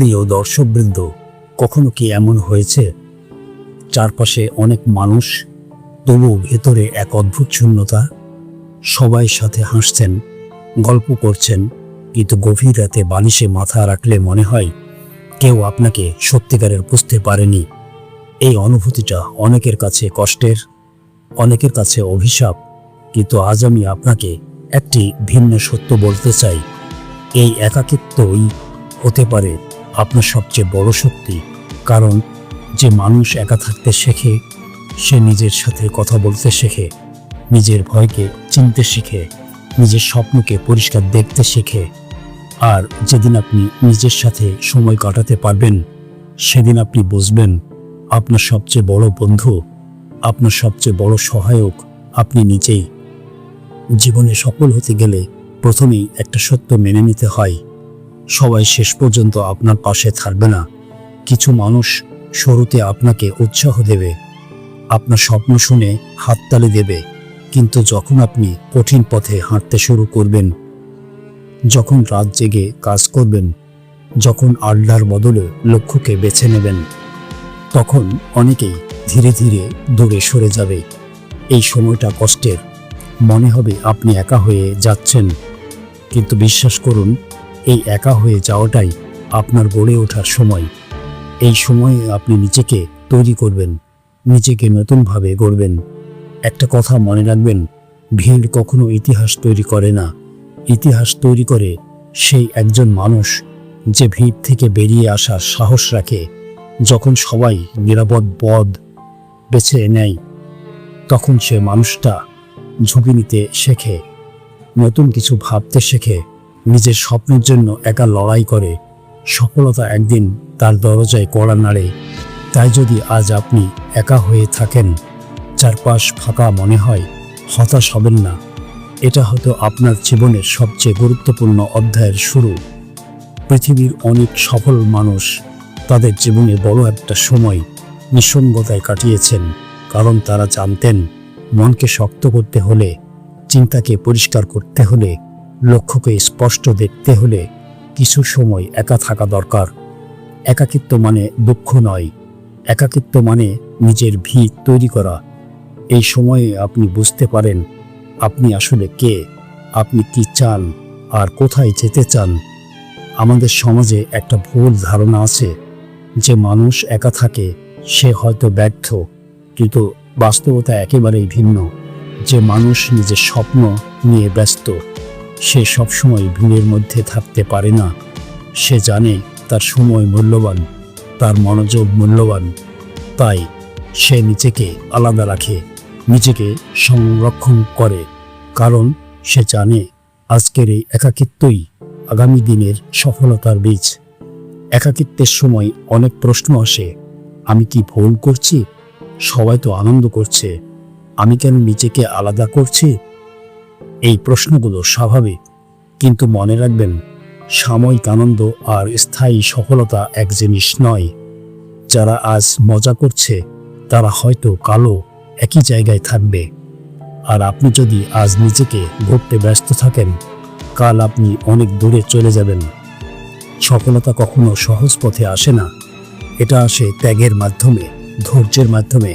প্রিয় দর্শকবৃন্দ, কখনো কি এমন হয়েছে চারপাশে অনেক মানুষ, তবু ভেতরে এক অদ্ভুত শূন্যতা? সবাই সাথে হাসছেন, গল্প করছেন, কিন্তু গভীর রাতে বালিশে মাথা রাখলে মনে হয় কেউ আপনাকে সত্যিকারের বুঝতে পারেনি। এই অনুভূতিটা অনেকের কাছে কষ্টের, অনেকের কাছে অভিশাপ। কিন্তু আজ আমি আপনাকে একটি ভিন্ন সত্য বলতে চাই। এই একাকিত্বই হতে পারে আপনার সবচেয়ে বড় শক্তি। কারণ যে মানুষ একা থাকতে শেখে, সে নিজের সাথে কথা বলতে শেখে, নিজের ভয়কে চিনতে শিখে, নিজের স্বপ্নকে পরিষ্কার দেখতে শেখে। আর যেদিন আপনি নিজের সাথে সময় কাটাতে পারবেন, সেদিন আপনি বুঝবেন আপনার সবচেয়ে বড় বন্ধু, আপনার সবচেয়ে বড় সহায়ক আপনি নিজেই। জীবনে সফল হতে গেলে প্রথমেই একটা সত্য মেনে নিতে হয়, সবাই শেষ পর্যন্ত আপনার পাশে থাকবে না। কিছু মানুষ শুরুতে আপনাকে উৎসাহ দেবে, আপনার স্বপ্ন শুনে হাততালি দেবে, কিন্তু যখন আপনি কঠিন পথে হাঁটতে শুরু করবেন, যখন রাত জেগে কাজ করবেন, যখন আড্ডার বদলে লক্ষ্যকে বেছে নেবেন, তখন অনেকেই ধীরে ধীরে দূরে সরে যাবে। এই সময়টা কষ্টের, মনে হবে আপনি একা হয়ে যাচ্ছেন, কিন্তু বিশ্বাস করুন, এই একা হয়ে যাওয়াটাই আপনার গড়ে ওঠার সময়। এই সময়ে আপনি নিজেকে তৈরি করবেন, নিজেকে নতুনভাবে গড়বেন। একটা কথা মনে রাখবেন, ভিড় কখনো ইতিহাস তৈরি করে না। ইতিহাস তৈরি করে সেই একজন মানুষ যে ভিড় থেকে বেরিয়ে আসার সাহস রাখে। যখন সবাই নিরাপদ পথ বেছে নেয়, তখন সে মানুষটা ঝুঁকি নিতে শেখে, নতুন কিছু ভাবতে শেখে, নিজের স্বপ্নের জন্য একা লড়াই করে। সফলতা একদিন তার দরজায় কড়া নাড়ে। তাই যদি আজ আপনি একা হয়ে থাকেন, চারপাশ ফাঁকা মনে হয়, হতাশ হবেন না। এটা হয়তো আপনার জীবনের সবচেয়ে গুরুত্বপূর্ণ অধ্যায়ের শুরু। পৃথিবীর অনেক সফল মানুষ তাদের জীবনে বড় একটা সময় নিঃসঙ্গতায় কাটিয়েছেন, কারণ তারা জানতেন মনকে শক্ত করতে হলে, চিন্তাকে পরিষ্কার করতে হলে, লক্ষ্যকে স্পষ্ট দেখতে হলে কিছু সময় একা থাকা দরকার। একাকিত্ব মানে দুঃখ নয়, একাকিত্ব মানে নিজের ভিত তৈরি করা। এই সময়ে আপনি বুঝতে পারেন আপনি আসলে কে, আপনি কি চান আর কোথায় যেতে চান। আমাদের সমাজে একটা ভুল ধারণা আছে যে মানুষ একা থাকে সে হয়তো ব্যর্থ, কিন্তু বাস্তবতা একেবারেই ভিন্ন। যে মানুষ নিজের স্বপ্ন নিয়ে ব্যস্ত, সে সবসময় ভিড়ের মধ্যে থাকতে পারে না। সে জানে তার সময় মূল্যবান, তার মনোযোগ মূল্যবান। তাই সে নিজেকে আলাদা রাখে, নিজেকে সংরক্ষণ করে, কারণ সে জানে আজকের এই একাকিত্বই আগামী দিনের সফলতার বীজ। একাকিত্বের সময় অনেক প্রশ্ন আসে, আমি কি ভুল করছি? সবাই তো আনন্দ করছে, আমি কেন নিজেকে আলাদা করছি? এই প্রশ্নগুলো স্বাভাবিক, কিন্তু মনে রাখবেন, সাময়িক আনন্দ আর স্থায়ী সফলতা এক জিনিস নয়। যারা আজ মজা করছে তারা হয়তো কালও একই জায়গায় থাকবে। আর আপনি যদি আজ নিজেকে গড়তে ব্যস্ত থাকেন, কাল আপনি অনেক দূরে চলে যাবেন। সফলতা কখনো সহজ পথে আসে না, এটা আসে ত্যাগের মাধ্যমে, ধৈর্যের মাধ্যমে,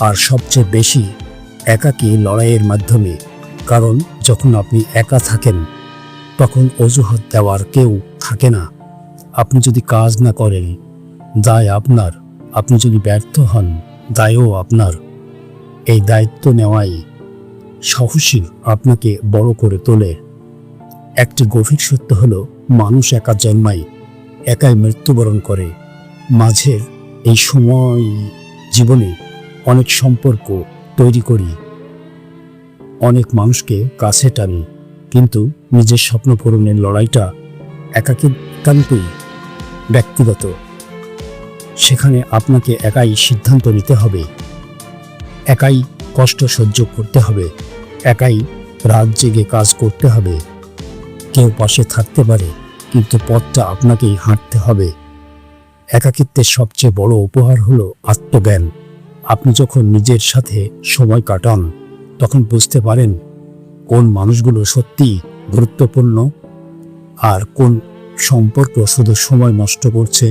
আর সবচেয়ে বেশি একাকী লড়াইয়ের মাধ্যমে। কারণ যখন আপনি একা থাকেন, তখন অজুহাত দেওয়ার কেউ থাকে না। আপনি যদি কাজ না করেন, দায় আপনার। আপনি যদি ব্যর্থ হন, দায়ও আপনার। এই দায়িত্ব নেওয়াই সাহসী আপনাকে বড় করে তোলে। একটি গভীর সত্য হলো, মানুষ একা জন্মায়, একাই মৃত্যুবরণ করে। মাঝের এই সময় জীবনে অনেক সম্পর্ক তৈরি করি, অনেক মানুষকে কাছে টানি, কিন্তু নিজের স্বপ্ন পূরণের লড়াইটা একান্তই ব্যক্তিগত। সেখানে আপনাকে একাই সিদ্ধান্ত নিতে হবে, একাই কষ্ট সহ্য করতে হবে, একাই রাত জেগে কাজ করতে হবে। কেউ পাশে থাকতে পারে, কিন্তু পথটা আপনাকেই হাঁটতে হবে। একাকিত্বের সবচেয়ে বড় উপহার হলো আত্মজ্ঞান। আপনি যখন নিজের সাথে সময় কাটান, তখন বুঝতে পারেন কোন মানুষগুলো সত্যিই গুরুত্বপূর্ণ আর কোন সম্পর্ক শুধু সময় নষ্ট করছে।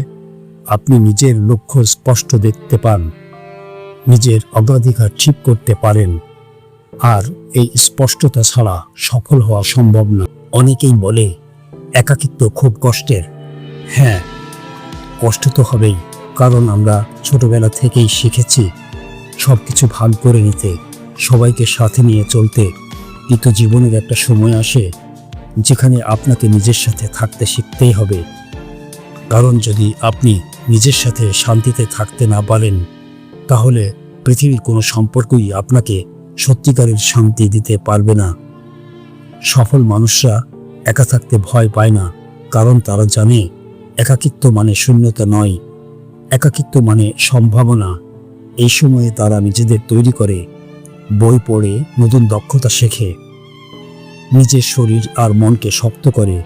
আপনি নিজের লক্ষ্য স্পষ্ট দেখতে পান, নিজের অগ্রাধিকার ঠিক করতে পারেন, আর এই স্পষ্টতা ছাড়া সফল হওয়া সম্ভব না। অনেকেই বলে একাকিত্ব খুব কষ্টের। হ্যাঁ, কষ্ট তো হবেই, কারণ আমরা ছোটবেলা থেকেই শিখেছি সবকিছু ভাগ করে নিতে, সবাইকে সাথে নিয়ে চলতে। কিন্তু জীবনের একটা সময় আসে যেখানে আপনাকে নিজের সাথে থাকতে শিখতেই হবে। কারণ যদি আপনি নিজের সাথে শান্তিতে থাকতে না পারেন, তাহলে পৃথিবীর কোনো সম্পর্কই আপনাকে সত্যিকারের শান্তি দিতে পারবে না। সফল মানুষরা একা থাকতে ভয় পায় না, কারণ তারা জানে একাকিত্ব মানে শূন্যতা নয়, একাকিত্ব মানে সম্ভাবনা। এই সময়ে তারা নিজেদের তৈরি করে, বই পড়ে নতুন দক্ষতা শেখে, নিজের শরীর আর মনকে শক্ত করে।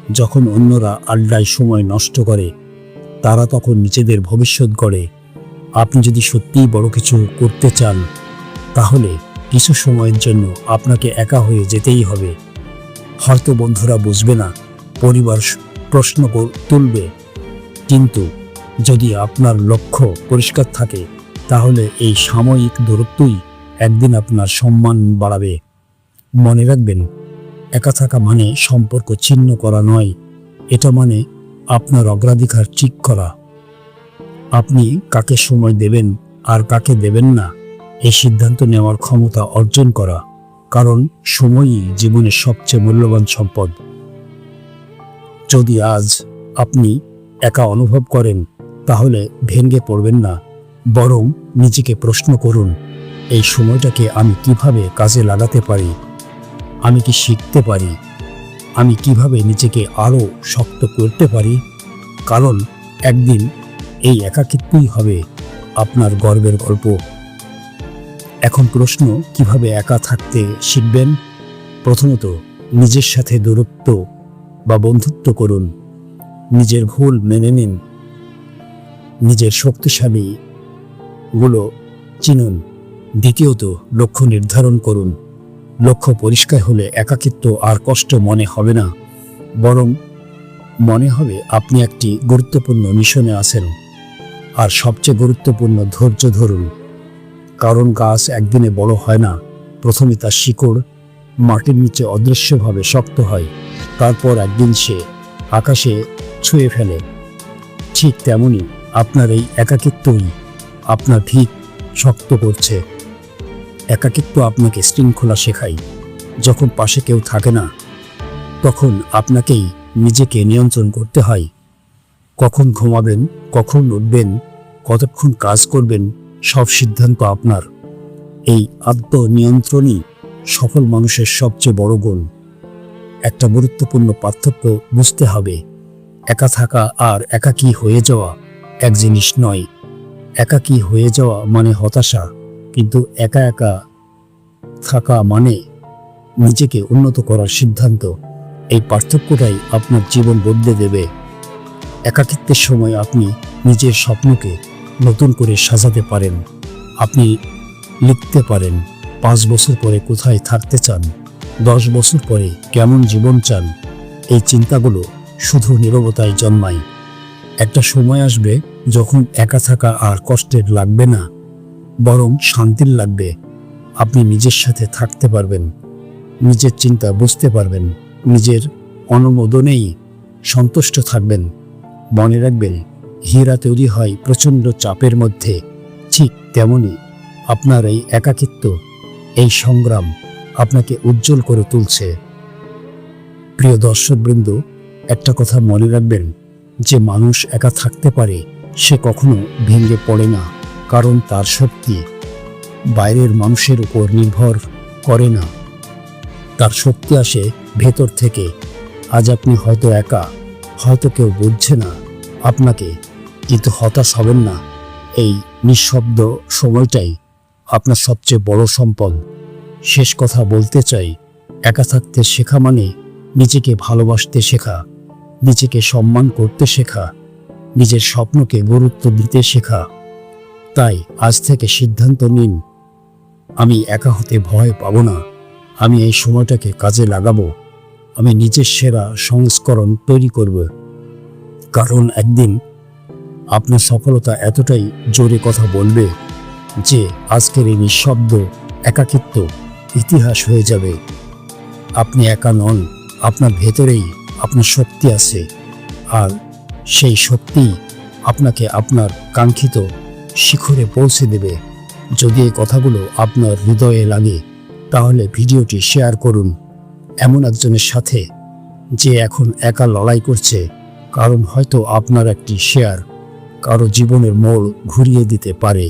যখন অন্যরা আড্ডায় সময় নষ্ট করে, তারা তখন নিজেদের ভবিষ্যৎ গড়ে। আপনি যদি সত্যিই বড় কিছু করতে চান, তাহলে কিছু সময়ের জন্য আপনাকে একা হয়ে যেতেই হবে। হয়তো বন্ধুরা বুঝবে না, পরিবার প্রশ্ন তুলবে, কিন্তু যদি আপনার লক্ষ্য পরিষ্কার থাকে, তাহলে এই সাময়িক দূরত্বই একদিন আপনার সম্মান বাড়াবে। মনে রাখবেন, একা থাকা মানে সম্পর্ক ছিন্ন করা নয়, এটা মানে আপনার অগ্রাধিকার ঠিক করা। আপনি কাকে সময় দেবেন আর কাকে দেবেন না, এই সিদ্ধান্ত নেওয়ার ক্ষমতা অর্জন করা। কারণ সময়ই জীবনের সবচেয়ে মূল্যবান সম্পদ। যদি আজ আপনি একা অনুভব করেন, তাহলে ভেঙে পড়বেন না, বরং নিজেকে প্রশ্ন করুন, এই সময়টাকে আমি কিভাবে কাজে লাগাতে পারি? আমি কি শিখতে পারি? আমি কিভাবে নিজেকে আরও শক্ত করতে পারি? কারণ একদিন এই একাকিত্বই হবে আপনার গর্বের গল্প। এখন প্রশ্ন, কিভাবে একা থাকতে শিখবেন? প্রথমত, নিজের সাথে দূরত্ব বা বন্ধুত্ব করুন। নিজের ভুল মেনে নিন, নিজের শক্তিশালীগুলো চিনুন। দ্বিতীয়ত, লক্ষ্য নির্ধারণ করুন। লক্ষ্য পরিষ্কার হলে একাকিত্ব আর কষ্ট মনে হবে না, বরং মনে হবে আপনি একটি গুরুত্বপূর্ণ মিশনে আছেন। আর সবচেয়ে গুরুত্বপূর্ণ, ধৈর্য ধরুন। কারণ গাছ একদিনে বড় হয় না, প্রথমে তার শিকড় মাটির নিচে অদৃশ্যভাবে শক্ত হয়, তারপর একদিন সে আকাশে ছুঁয়ে ফেলে। ঠিক তেমনি আপনার এই একাকিত্বই আপনার ভিত শক্ত করছে। একাকিত্ব আপনাকে শৃঙ্খলা শেখায়। যখন পাশে কেউ থাকে না, তখন আপনাকেই নিজেকে নিয়ন্ত্রণ করতে হয়। কখন ঘুমাবেন, কখন উঠবেন, কতক্ষণ কাজ করবেন, সব সিদ্ধান্ত আপনার। এই আত্মনিয়ন্ত্রণই সফল মানুষের সবচেয়ে বড় গুণ। একটা গুরুত্বপূর্ণ পার্থক্য বুঝতে হবে, একা থাকা আর একাকী হয়ে যাওয়া এক জিনিস নয়। একাকী হয়ে যাওয়া মানে হতাশা, কিন্তু একা একা থাকা মানে নিজেকে উন্নত করার সিদ্ধান্ত। এই পার্থক্যটাই আপনার জীবন বদলে দেবে। একাকিত্বের সময় আপনি নিজের স্বপ্নকে নতুন করে সাজাতে পারেন। আপনি লিখতে পারেন 5 বছর পরে কোথায় থাকতে চান, 10 বছর পরে কেমন জীবন চান। এই চিন্তাগুলো শুধু নীরবতায় জন্মায়। একটা সময় আসবে যখন একা থাকা আর কষ্টের লাগবে না, বরং শান্তির লাগবে। আপনি নিজের সাথে থাকতে পারবেন, নিজের চিন্তা বুঝতে পারবেন, নিজের অনুমোদনেই সন্তুষ্ট থাকবেন। মনে রাখবেন, হীরা তৈরি হয় প্রচণ্ড চাপের মধ্যে। ঠিক তেমনি আপনার এই একাকিত্ব, এই সংগ্রাম আপনাকে উজ্জ্বল করে তুলছে। প্রিয় দর্শকবৃন্দ, একটা কথা মনে রাখবেন, যে মানুষ একা থাকতে পারে সে কখনো ভেঙে পড়ে না, কারণ তার শক্তি বাইরের মানুষের উপর নির্ভর করে না, তার শক্তি আসে ভেতর থেকে। আজ আপনি হয়তো একা, হয়তো কেউ বুঝছে না আপনাকে, কিন্তু হতাশ হবেন না। এই নিঃশব্দ সময়টাই আপনার সবচেয়ে বড় সম্পদ। শেষ কথা বলতে চাই, একা থাকতে শেখা মানে নিজেকে ভালোবাসতে শেখা, নিজেকে সম্মান করতে শেখা, নিজের স্বপ্নকে গুরুত্ব দিতে শেখা। তাই আজ থেকে সিদ্ধান্ত নিন, আমি একা হতে ভয় পাব না। আমি এই সময়টাকে কাজে লাগাবো। আমি নিজের সেরা সংস্করণ তৈরি করব। কারণ একদিন আপনার সফলতা এতটাই জোরে কথা বলবে যে আজকের এই নিঃশব্দ একাকিত্ব ইতিহাস হয়ে যাবে। আপনি একা নন, আপনার ভেতরেই আপনার শক্তি আছে, আর সেই শক্তি আপনাকে আপনার কাঙ্ক্ষিত শিখরে পৌঁছে দেবে। যদি এই কথাগুলো আপনার হৃদয়ে লাগে তাহলে ভিডিওটি শেয়ার করুন এমন একজনের সাথে যে এখন একা লড়াই করছে, কারণ হয়তো আপনার একটি শেয়ার কারো জীবনের মোড় ঘুরিয়ে দিতে পারে।